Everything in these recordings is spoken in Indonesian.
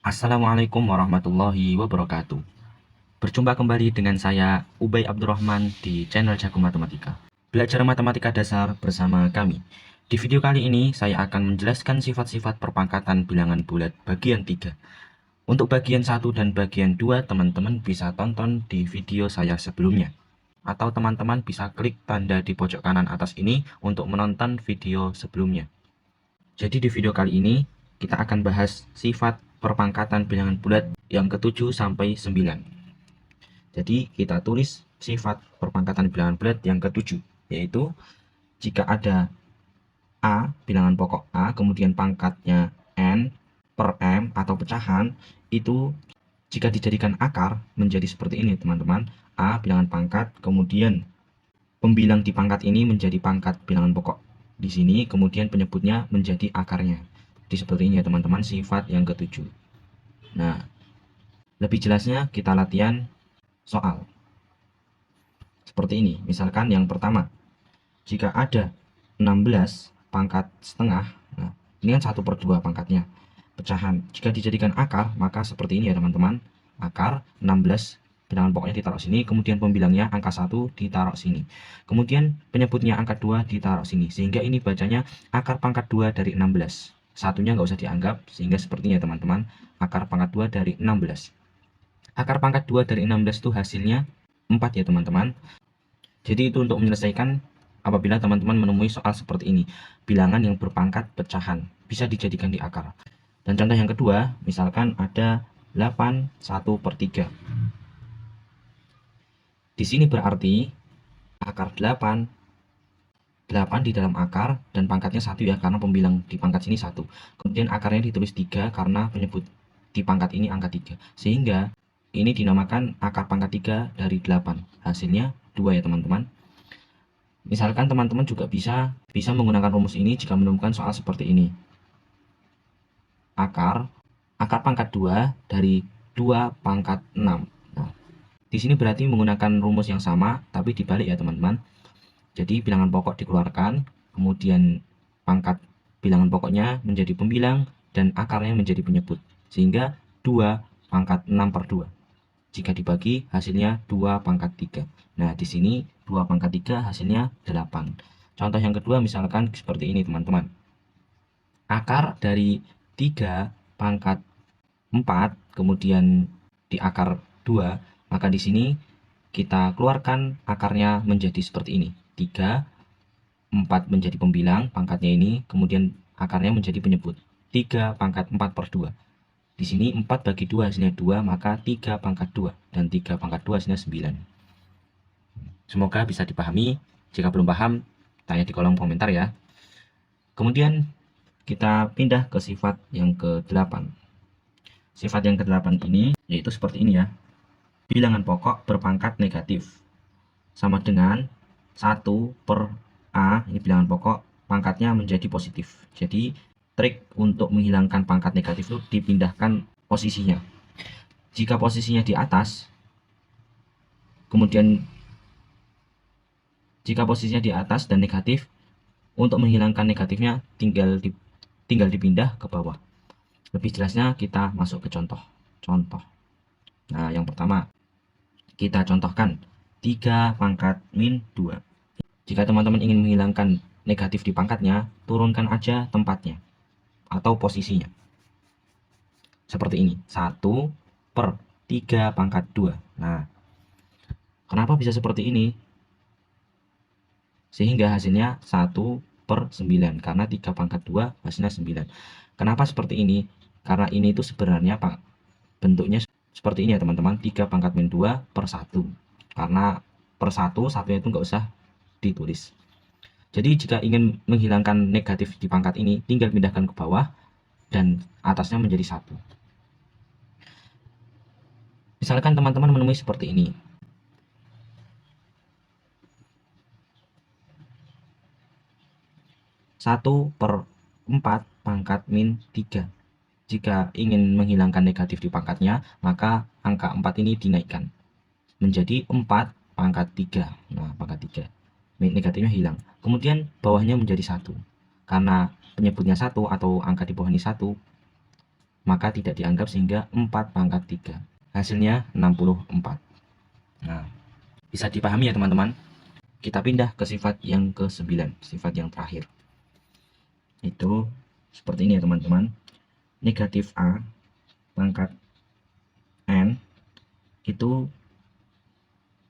Assalamualaikum warahmatullahi wabarakatuh. Berjumpa kembali dengan saya, Ubay Abdurrahman, di channel Jago Matematika. Belajar matematika dasar bersama kami. Di video kali ini, saya akan menjelaskan sifat-sifat perpangkatan bilangan bulat bagian 3. Untuk bagian 1 dan bagian 2, teman-teman bisa tonton di video saya sebelumnya. Atau teman-teman bisa klik tanda di pojok kanan atas ini untuk menonton video sebelumnya. Jadi di video kali ini, kita akan bahas sifat perpangkatan bilangan bulat yang ke-7 sampai 9. Jadi kita tulis sifat perpangkatan bilangan bulat yang ke-7, yaitu jika ada A, bilangan pokok A, kemudian pangkatnya N per M atau pecahan, itu jika dijadikan akar menjadi seperti ini teman-teman. A bilangan pangkat, kemudian pembilang di pangkat ini menjadi pangkat bilangan pokok di sini, kemudian penyebutnya menjadi akarnya. Jadi seperti ini ya teman-teman, sifat yang ke-7. Nah, lebih jelasnya kita latihan soal. Seperti ini, misalkan yang pertama, jika ada 16 pangkat setengah, nah ini kan 1/2 pangkatnya, pecahan. Jika dijadikan akar, maka seperti ini ya teman-teman, akar 16 bilangan pokoknya ditaruh sini, kemudian pembilangnya angka 1 ditaruh sini, kemudian penyebutnya angka 2 ditaruh sini, sehingga ini bacanya akar pangkat 2 dari 16. Satunya nggak usah dianggap, sehingga sepertinya teman-teman, akar pangkat 2 dari 16. Akar pangkat 2 dari 16 itu hasilnya 4 ya teman-teman. Jadi itu untuk menyelesaikan apabila teman-teman menemui soal seperti ini, bilangan yang berpangkat pecahan, bisa dijadikan di akar. Dan contoh yang kedua, misalkan ada 8 1/3. Di sini berarti akar 8 di dalam akar dan pangkatnya 1 ya, karena pembilang di pangkat sini 1. Kemudian akarnya ditulis 3 karena penyebut di pangkat ini angka 3. Sehingga ini dinamakan akar pangkat 3 dari 8. Hasilnya 2 ya teman-teman. Misalkan teman-teman juga bisa menggunakan rumus ini jika menemukan soal seperti ini. Akar pangkat 2 dari 2 pangkat 6. Nah, di sini berarti menggunakan rumus yang sama tapi dibalik ya teman-teman. Jadi bilangan pokok dikeluarkan, kemudian pangkat bilangan pokoknya menjadi pembilang dan akarnya menjadi penyebut. Sehingga 2 pangkat 6/2. Jika dibagi hasilnya 2 pangkat 3. Nah, di sini 2 pangkat 3 hasilnya 8. Contoh yang kedua misalkan seperti ini teman-teman. Akar dari 3 pangkat 4 kemudian di akar 2, maka di sini kita keluarkan akarnya menjadi seperti ini. 3, 4 menjadi pembilang, pangkatnya ini, kemudian akarnya menjadi penyebut. 3 pangkat 4/2. Di sini 4 bagi 2 hasilnya 2, maka 3 pangkat 2. Dan 3 pangkat 2 hasilnya 9. Semoga bisa dipahami. Jika belum paham, tanya di kolom komentar ya. Kemudian kita pindah ke sifat yang ke-8. Sifat yang ke-8 ini yaitu seperti ini ya. Bilangan pokok berpangkat negatif. Sama dengan 1 per A, ini bilangan pokok, pangkatnya menjadi positif. Jadi trik untuk menghilangkan pangkat negatif itu dipindahkan posisinya. Jika posisinya di atas, kemudian jika posisinya di atas dan negatif, untuk menghilangkan negatifnya tinggal dipindah ke bawah. Lebih jelasnya kita masuk ke contoh. Nah, yang pertama kita contohkan 3 pangkat min 2. Jika teman-teman ingin menghilangkan negatif di pangkatnya, turunkan aja tempatnya atau posisinya. Seperti ini, 1 per 3 pangkat 2. Nah, kenapa bisa seperti ini? Sehingga hasilnya 1 per 9, karena 3 pangkat 2 hasilnya 9. Kenapa seperti ini? Karena ini itu sebenarnya bentuknya seperti ini ya teman-teman, 3 pangkat min 2 per 1. Karena per 1, satunya itu nggak usah ditulis. Jadi jika ingin menghilangkan negatif di pangkat ini, tinggal pindahkan ke bawah dan atasnya menjadi 1. Misalkan teman-teman menemui seperti ini. Satu per 4 pangkat min 3. Jika ingin menghilangkan negatif di pangkatnya, maka angka 4 ini dinaikkan menjadi 4 pangkat 3. Nah, pangkat 3. Negatifnya hilang. Kemudian bawahnya menjadi 1. Karena penyebutnya 1 atau angka di bawah ini 1, maka tidak dianggap sehingga 4 pangkat 3. Hasilnya 64. Nah, bisa dipahami ya teman-teman. Kita pindah ke sifat yang ke-9, sifat yang terakhir. Itu seperti ini ya teman-teman. Negatif A pangkat N itu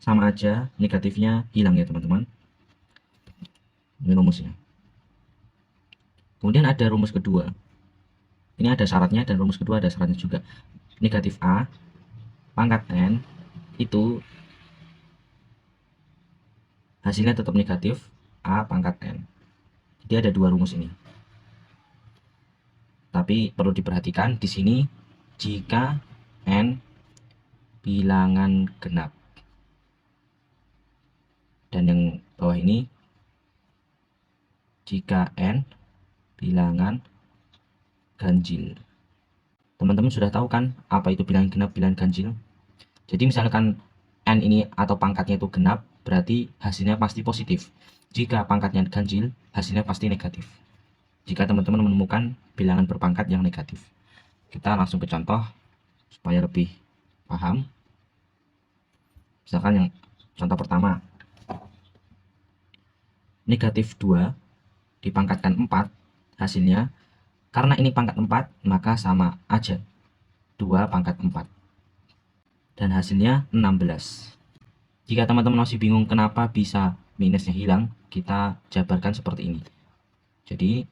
sama aja negatifnya hilang ya teman-teman. Ini rumusnya. Kemudian ada rumus kedua. Ini ada syaratnya dan rumus kedua ada syaratnya juga. Negatif A pangkat N itu hasilnya tetap negatif A pangkat N. Jadi ada dua rumus ini. Tapi perlu diperhatikan di sini jika N bilangan genap. Dan yang bawah ini jika N bilangan ganjil. Teman-teman sudah tahu kan apa itu bilangan genap, bilangan ganjil? Jadi misalkan N ini atau pangkatnya itu genap, berarti hasilnya pasti positif. Jika pangkatnya ganjil, hasilnya pasti negatif. Jika teman-teman menemukan bilangan berpangkat yang negatif. Kita langsung ke contoh supaya lebih paham. Misalkan yang contoh pertama. Negatif 2 dipangkatkan 4, hasilnya karena ini pangkat 4, maka sama aja 2 pangkat 4. Dan hasilnya 16. Jika teman-teman masih bingung kenapa bisa minusnya hilang, kita jabarkan seperti ini. Jadi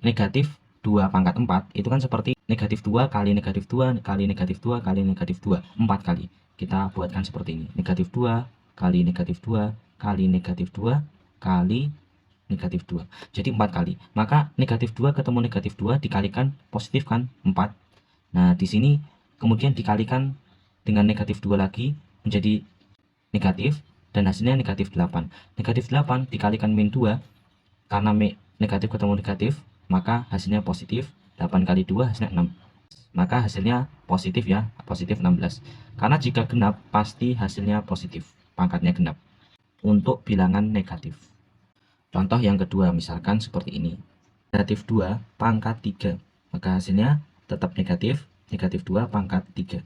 negatif 2 pangkat 4 itu kan seperti negatif 2 kali negatif 2 kali negatif 2 kali negatif 2, 4 kali. Kita buatkan seperti ini. Negatif 2 kali negatif 2 kali negatif 2 kali negatif 2. Jadi 4 kali. Maka negatif 2 ketemu negatif 2 dikalikan positif kan 4. Nah, di sini kemudian dikalikan dengan negatif 2 lagi menjadi negatif dan hasilnya negatif 8. Negatif 8 dikalikan min 2 karena negatif ketemu negatif, maka hasilnya positif. 8 kali 2 hasilnya 6. Maka hasilnya positif ya, positif 16. Karena jika genap pasti hasilnya positif, pangkatnya genap. Untuk bilangan negatif. Contoh yang kedua misalkan seperti ini. Negatif 2 pangkat 3. Maka hasilnya tetap negatif. Negatif 2 pangkat 3.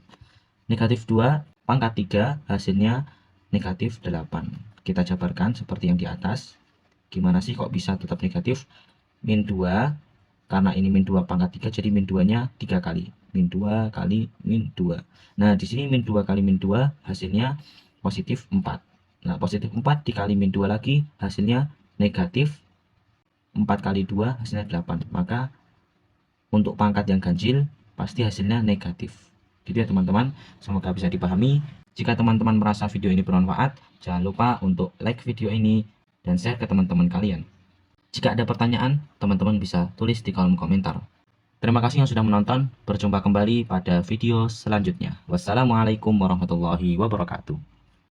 Negatif 2 pangkat 3 hasilnya negatif 8. Kita jabarkan seperti yang di atas. Gimana sih kok bisa tetap negatif? Min 2. Karena ini min 2 pangkat 3. Jadi min 2 nya 3 kali. Min 2 kali min 2. Nah di sini min 2 kali min 2 hasilnya positif 4. Nah positif 4 dikali min 2 lagi hasilnya negatif 4 kali 2 hasilnya 8. Maka untuk pangkat yang ganjil pasti hasilnya negatif. Gitu ya teman-teman. Semoga bisa dipahami. Jika teman-teman merasa video ini bermanfaat, jangan lupa untuk like video ini dan share ke teman-teman kalian. Jika ada pertanyaan, teman-teman bisa tulis di kolom komentar. Terima kasih yang sudah menonton. Berjumpa kembali pada video selanjutnya. Wassalamualaikum warahmatullahi wabarakatuh.